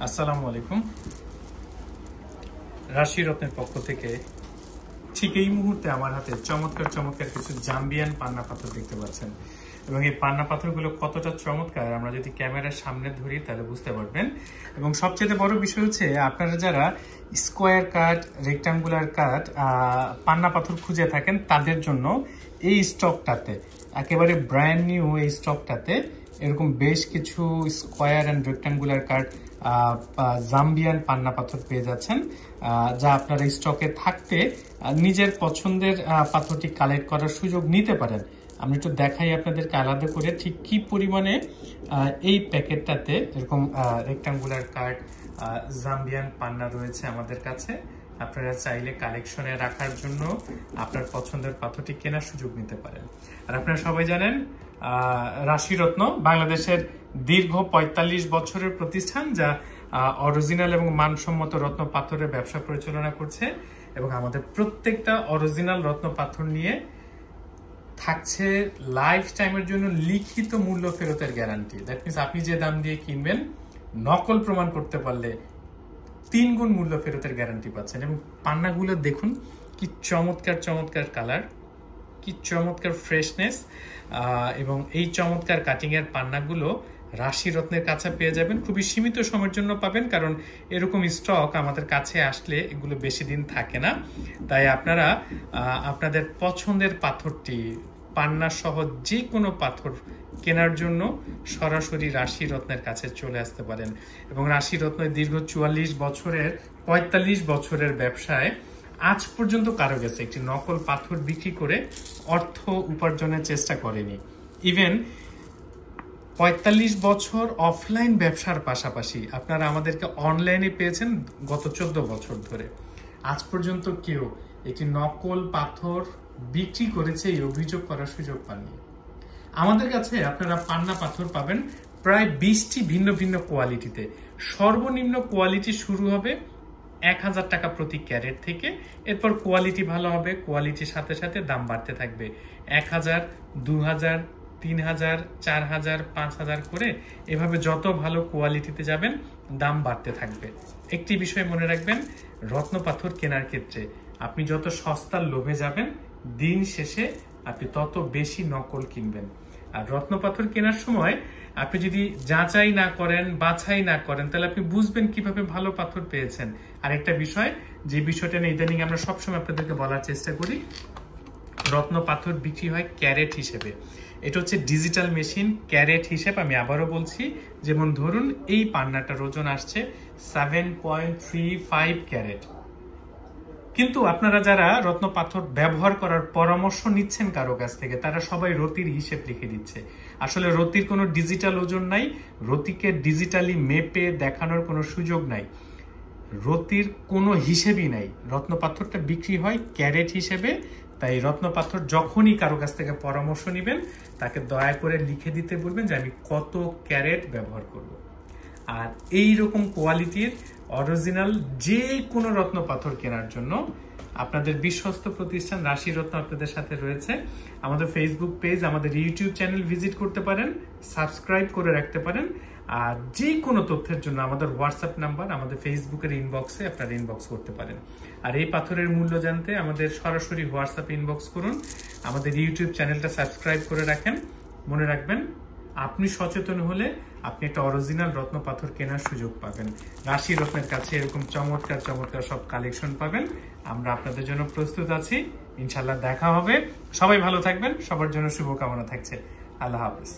আসসালামু আলাইকুম। রাশি রত্নের পক্ষ থেকে ঠিক এই মুহূর্তে আমার হাতে চমৎকার চমৎকার কিছু জাম্বিয়ান পান্না পাথর দেখতে পাচ্ছেন, এবং এই পান্না পাথরগুলো কতটা চমৎকার আমরা যদি ক্যামেরার সামনে ধরি তাহলে বুঝতে পারবেন। এবং সবচেয়ে বড় বিষয় হচ্ছে, আপনারা যারা স্কোয়ার কাট, রেক্টাঙ্গুলার কাট পান্না পাথর খুঁজে থাকেন তাদের জন্য এই স্টকটাতে একেবারে ব্র্যান্ড নিউ এই স্টকটাতে এরকম বেশ কিছু square and rectangular cut Zambian পান্না পাথর পেয়ে যাচ্ছেন, যা আপনার স্টকে থাকতে নিজের পছন্দের পাথরটি কালেক্ট করার সুযোগ নিতে পারেন। আমি একটু দেখাই আপনাদেরকে আলাদা করে ঠিক কি পরিমাণে এই প্যাকেটটাতে এরকম রেক্টাঙ্গুলার কাট জাম্বিয়ান পান্না রয়েছে আমাদের কাছে। আপনারা চাইলে কালেকশনে রাখার জন্য আপনার পছন্দের পাথরটি কেনার সুযোগ নিতে পারেন। আর আপনারা সবাই জানেন রাশিরত্ন বাংলাদেশের দীর্ঘ ৪৫ বছরের প্রতিষ্ঠান, যা অরিজিনাল এবং মানসম্মত রত্ন পাথরের ব্যবসা পরিচালনা করছে, এবং আমাদের প্রত্যেকটা অরিজিনাল রত্ন পাথর নিয়ে থাকছে লাইফ টাইমের জন্য লিখিত মূল্য ফেরতের গ্যারান্টি। দ্যাট মিনস আপনি যে দাম দিয়ে কিনবেন নকল প্রমাণ করতে পারলে ৩ গুণ মূল্য ফেরতের গ্যারান্টি পাচ্ছেন। এবং পান্নাগুলো দেখুন কি চমৎকার চমৎকার কালার, কি চমৎকার ফ্রেশনেস, এবং এই চমৎকার কাটিং এর পান্নাগুলো রাশিরত্নের কাছে পেয়ে যাবেন। খুবই সীমিত সময়ের জন্য পাবেন, কারণ এরকম স্টক আমাদের কাছে আসলে এগুলো বেশি দিন থাকে না। তাই আপনারা আপনাদের পছন্দের পাথরটি পান্না সহ যে কোনো পাথর কেনার জন্য সরাসরি রাশিরত্নের কাছে চলে আসতে পারেন। এবং রাশিরত্নের দীর্ঘ ৪৫ বছরের ব্যবসায় আজ পর্যন্ত কারো কাছে একটি নকল পাথর বিক্রি করে অর্থ উপার্জনের চেষ্টা করেনি। ইভেন ৪৫ বছর অফলাইন ব্যবসার পাশাপাশি আপনারা আমাদেরকে অনলাইনে পেয়েছেন গত ১৪ বছর ধরে। আজ পর্যন্ত কেউ একটি নকল পাথর বিক্রি করেছে এই অভিযোগ করার সুযোগ পাননি। আমাদের কাছে আপনারা পান্না পাথর পাবেন প্রায় ২০টি ভিন্ন ভিন্ন কোয়ালিটিতে। সর্বনিম্ন কোয়ালিটি শুরু হবে ১,০০০ টাকা প্রতি ক্যারেট থেকে, এরপর কোয়ালিটি ভালো হবে, কোয়ালিটির সাথে সাথে দাম বাড়তে থাকবে। ১,০০০, ২,০০০, ৩,০০০, ৪,০০০, ৫,০০০ করে এভাবে যত ভালো কোয়ালিটিতে যাবেন দাম বাড়তে থাকবে। একটি বিষয় মনে রাখবেন, রত্ন পাথর কেনার ক্ষেত্রে আপনি যত সস্তার লোভে যাবেন দিন শেষে আপনি তত বেশি নকল কিনবেন। আর রত্ন পাথর কেনার সময় আপনি যদি যাচাই না করেন, বাছাই না করেন, তাহলে আপনি বুঝবেন কিভাবে ভালো পাথর পেয়েছেন। আরেকটা বিষয়, যে বিষয়টা নিয়ে ইদানিং আমরা সবসময় আপনাদেরকে বলার চেষ্টা করি, রত্ন পাথর বিক্রি হয় ক্যারেট হিসেবে। এটা হচ্ছে ডিজিটাল মেশিন ক্যারেট হিসেবে। আমি আবারও বলছি, যেমন ধরুন এই পান্নাটার ওজন আসছে 7.35 ক্যারেট, কিন্তু আপনারা যারা রত্ন পাথর ব্যবহার করার পরামর্শ নিচ্ছেন কারো কাছ থেকে, তারা সবাই রতির হিসেব লিখে দিচ্ছে। আসলে রতির কোনো ডিজিটাল ওজন নাই, রতিকে ডিজিটালি মেপে দেখানোর কোনো সুযোগ নাই, রতির কোনো হিসেবই নাই। রত্ন পাথরটা বিক্রি হয় ক্যারেট হিসেবে। তাই রত্ন পাথর যখনই কারো কাছ থেকে পরামর্শ নেবেন তাকে দয়া করে লিখে দিতে বলবেন যে আমি কত ক্যারেট ব্যবহার করব। আর এই রকম কোয়ালিটির অরিজিনাল যে কোনো রত্ন পাথর কেনার জন্য আপনাদের বিশ্বস্ত প্রতিষ্ঠান রাশিরত্ন আপনাদের সাথে রয়েছে। আমাদের ফেসবুক পেজ, আমাদের ইউটিউব চ্যানেল ভিজিট করতে পারেন, সাবস্ক্রাইব করে রাখতে পারেন। আর যে কোনো তথ্যের জন্য আমাদের হোয়াটসঅ্যাপ নাম্বার, আমাদের ফেসবুকের ইনবক্সে আপনারা ইনবক্স করতে পারেন। আর এই পাথরের মূল্য জানতে আমাদের সরাসরি হোয়াটসঅ্যাপে ইনবক্স করুন, আমাদের ইউটিউব চ্যানেলটা সাবস্ক্রাইব করে রাখেন। মনে রাখবেন, আপনি সচেতন হলে আপনি একটা অরিজিনাল রত্ন পাথর কেনার সুযোগ পাবেন। রাশিরত্নের কাছে এরকম চমৎকার চমৎকার সব কালেকশন পাবেন। আমরা আপনাদের জন্য প্রস্তুত আছি, ইনশাল্লাহ দেখা হবে। সবাই ভালো থাকবেন, সবার জন্য শুভকামনা থাকছে। আল্লাহ হাফেজ।